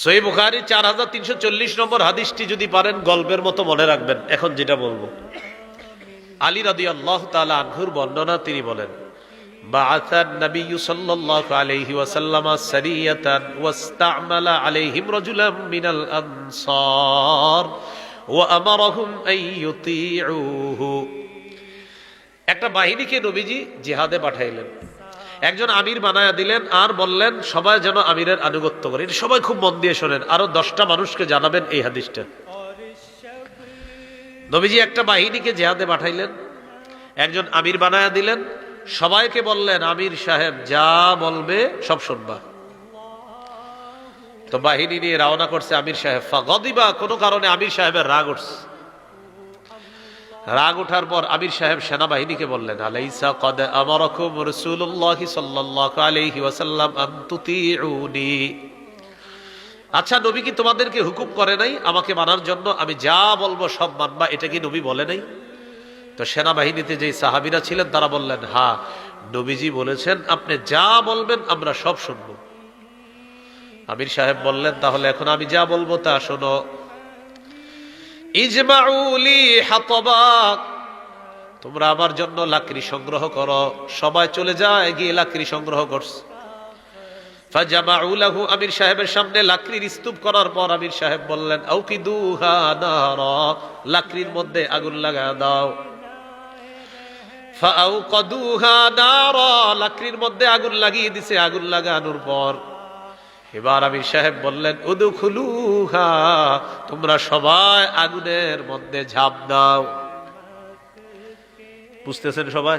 সহিহ বুখারী 4340 নম্বর হাদিসটি যদি পারেন গল্পের মতো মনে রাখবেন। এখন যেটা বলবো, আলী রাদিয়াল্লাহু তাআলা আনহুর বর্ণনা, তিনি বলেন, বাআসান নবিয়্যু সাল্লাল্লাহু আলাইহি ওয়াসাল্লাম সারিয়াতান ওয়াস্তা'মালা আলাইহিম রাজুলাম মিনাল আনসার ওয়া আমারাহুম আন ইউতিউহু। একটা বাহিনীকে নবীজি জিহাদে পাঠাইলেন, একজন আমির বানায়া দিলেন আর বললেন সবাই যেন আমিরের আনুগত্য করে। সবাই খুব মন দিয়ে শোনেন, আরো 10টা মানুষকে জানাবেন এই হাদিসটা। নবীজি একটা বাহিনীকে জিহাদে পাঠাইলেন, একজন আমির বানায়া দিলেন, সবাইকে বললেন আমির সাহেব যা বলবে সব শুনবা। তো বাহিনী নিয়ে রওনা করছে আমির সাহেব। ফাগদিবা, কোনো কারণে আমির সাহেবের রাগ উঠছে। রাগ ওঠার পর আমির সাহেব সেনাবাহিনীকে বললেন, আলাইসা কদ আমারাকুম রাসূলুল্লাহি সাল্লাল্লাহু আলাইহি ওয়াসাল্লাম আন তুতিউনি। আচ্ছা, নবী কি তোমাদেরকে হুকুম করে নাই আমাকে মানার জন্য? আমি যা বলবো সব মানবা, এটা কি নবী বলে নাই? তো সেনাবাহিনীতে যে সাহাবীরা ছিলেন তারা বললেন, হ্যাঁ নবীজি বলেছেন আপনি যা বলবেন আমরা সব শুনবো। আমির সাহেব বললেন, তাহলে এখন আমি যা বলবো তা শোনো। ইজমাউলি হাতবা, তোমরা আমার জন্য লাকড়ি সংগ্রহ করো। সবাই চলে যায়, গিয়ে লাকড়ি সংগ্রহ করছে। ফাজামাউ লাহু, আমির সাহেবের সামনে লাকড়ির স্তূপ করার পর আমির সাহেব বললেন, আউকিদুহা নারা, লাকড়ির মধ্যে আগুন লাগায় দাও। ফাআউকাদুহা নারা, লাকড়ির মধ্যে আগুন লাগিয়ে দিছে। আগুন লাগানোর পর এবার আমির সাহেব বললেন, উদখুলুহা, তোমরা সবাই আগুনের মধ্যে ঝাঁপ দাও। বুঝতেছেন সবাই?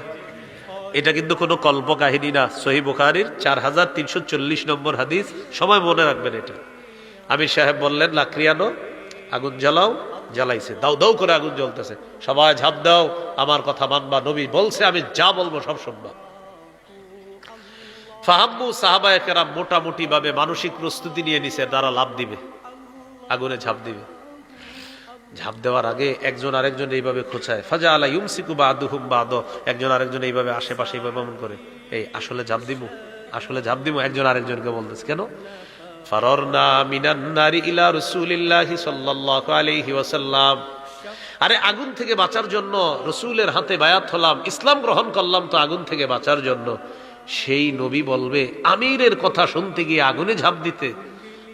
এটা কিন্তু কোনো কল্প কাহিনী না। সহিহ বুখারীর 4340 নম্বর হাদিস, সবাই মনে রাখবেন এটা। আমির সাহেব বললেন, লাকড়ি আনো, আগুন জ্বালাও। জ্বালাইছে, দাও দাও করে আগুন জ্বলতেছে। সবাই ঝাঁপ দাও, আমার কথা মানবা, নবী বলছে আমি যা বলবো সব শুনবা। ফাহাম্মু, সাহাবায়ে কেরাম মোটামুটি ভাবে মানসিক প্রস্তুতি নিয়ে নিছে, তারা লাভ দিবে, আগুনে ঝাঁপ দিবে। ঝাঁপ দেওয়ার আগে একজন আরেকজন এইভাবে খোঁচায়। ফাজা আলা ইউমসিকু বাদুহুম বাদ, একজন আরেকজন এইভাবে আশেপাশে এইভাবে এমন করে, এই আসলে ঝাঁপ দিব, আসলে ঝাঁপ দিব। একজন আরেকজনকে বলতেছে, কেন? ফারারনা মিনান নারি ইলা রাসূলিল্লাহি সাল্লাল্লাহু আলাইহি ওয়াসাল্লাম, আরে আগুন থেকে বাঁচার জন্য রাসূলের হাতে বায়াত হলাম, ইসলাম গ্রহণ করলাম তো আগুন থেকে বাঁচার জন্য। সেই নবী বলবে আমিরের কথা শুনতে গিয়ে আগুনে ঝাঁপ দিতে,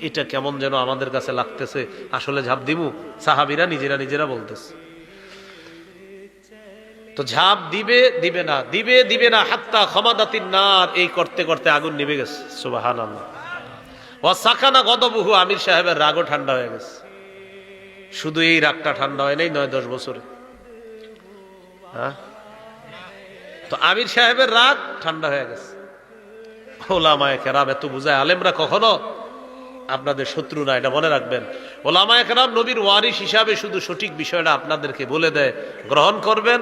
এটা কেমন যেন আমাদের কাছে লাগতেছে। আসলে ঝাঁপ দিমু, সাহাবীরা নিজেরা বলতেছে। তো ঝাঁপ দিবে দিবে না, দিবে দিবে না, হাত্তা খামাদাতিন নার, এই করতে করতে আগুন নিভে গেছে। সুবহানাল্লাহ। ওয়া সাকানা গদবুহু, আমির সাহেবের রাগও ঠান্ডা হয়ে গেছে। শুধু এই রাগটা ঠান্ডা হয় নাই 9-10 বছরে। হ্যাঁ, তো আমির সাহেবের রাগ ঠান্ডা হয়ে গেছে। ওলামায়ে কেরাম এত বুঝায়, আলেমরা কখনো আপনাদের শত্রু না, এটা মনে রাখবেন। ওলামায়ে কেরাম নবীর ওয়ারিস হিসাবে শুধু সঠিক বিষয়টা আপনাদেরকে বলে দেয়, গ্রহণ করবেন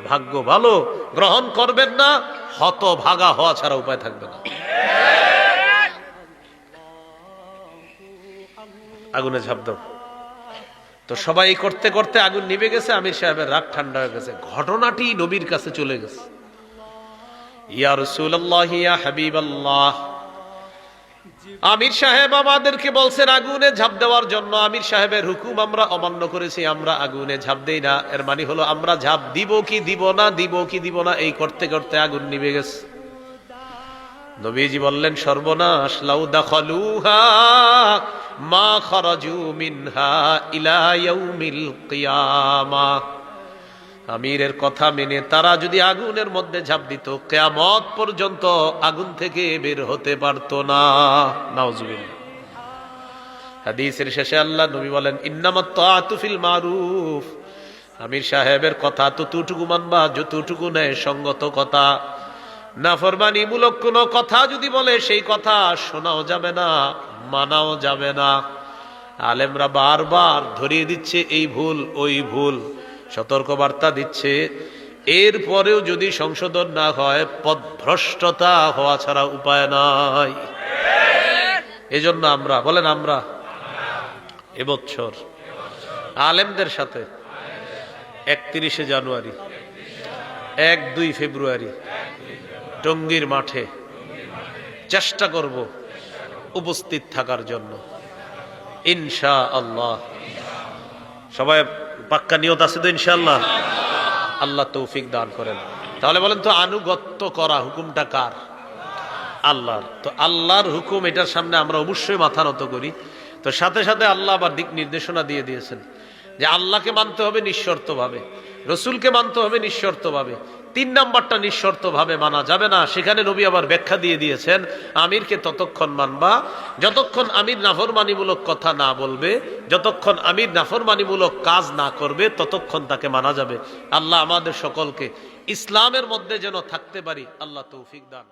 ভাগ্য ভালো, গ্রহণ করবেন না হতভাগা হওয়া ছাড়া উপায় থাকবে না। আগুনে ঝাঁপ দাও। তো সবাই করতে করতে আগুন নিভে গেছে, আমির সাহেবের রাগ ঠান্ডা হয়ে গেছে। ঘটনাটি নবীর কাছে চলে গেছে। ইয়া রাসূলুল্লাহ, ইয়া হাবিবাল্লাহ, আমির সাহেব আমাদেরকে বলছেন আগুনে ঝাঁপ দেওয়ার জন্য। আমির সাহেবের হুকুম আমরা অমান্য করেছি, আমরা আগুনে ঝাঁপ দেই না। এর মানে হলো আমরা ঝাঁপ দিব কি দিব না, দিব কি দিব না, এই করতে করতে আগুন নিভে গেছে। নবীজি বললেন, সর্বনাশ, লাউ দাখালুহা মা খারাজু মিনহা ইলা ইয়াউমিল কিয়ামাহ, আমিরের কথা মেনে তারা যদি আগুনের মধ্যে ঝাঁপ দিত, কিয়ামত পর্যন্ত আগুন থেকে বের হতে পারত না। নাউজুবিল্লাহ। হাদিসের শেষে আল্লাহ নবী বলেন, ইন্নামাত তাআতু ফিল মারুফ, আমির সাহেবের কথা ততটুকু মানবা যতটুকু ন্যায় সঙ্গত কথা। নাফরমানিমূলক কোনো কথা যদি বলে সেই কথা শোনাও যাবে না, মানাও যাবে না। আলেমরা বারবার ধরিয়ে দিচ্ছে এই ভুল ওই ভুল, সতর্ক বার্তা দিচ্ছে। এরপরেও যদি সংশোধন না হয়, পথভ্রষ্টতা হওয়া ছাড়া উপায় নাই। এজন্য আমরা বলেন, আমরা এবছর আলেমদের সাথে 31শে জানুয়ারি, 1-2 ফেব্রুয়ারি টঙ্গীর মাঠে চেষ্টা করব উপস্থিত থাকার জন্য। ইনশাআল্লাহ। সবাই পাক্কা নিয়ত আছে তো ইনশাআল্লাহ? আল্লাহ তৌফিক দান করেন। তাহলে বলেন তো, আনুগত্য করা হুকুমটা কার? আল্লাহর। তো আল্লাহর হুকুম, এটার সামনে আমরা অবশ্যই মাথা নত করি। তো সাথে সাথে আল্লাহ আবার দিক নির্দেশনা দিয়ে দিয়েছেন যে আল্লাহকে মানতে হবে নিঃশর্ত ভাবে, রসুলকে মানতে হবে নিঃশর্ত ভাবে। 3 নাম্বারটা নিঃশর্ত ভাবে মানা যাবে না। সেখানে নবী আবার ব্যাখ্যা দিয়ে দিয়েছেন, আমিরকে ততক্ষণ মানবা যতক্ষণ আমির নাফরমানিমূলক কথা না বলবে, যতক্ষণ আমির নাফরমানিমূলক কাজ না করবে ততক্ষণ তাকে মানা যাবে। আল্লাহ আমাদের সকলকে ইসলামের মধ্যে যেন থাকতে পারি, আল্লাহ তৌফিক দান।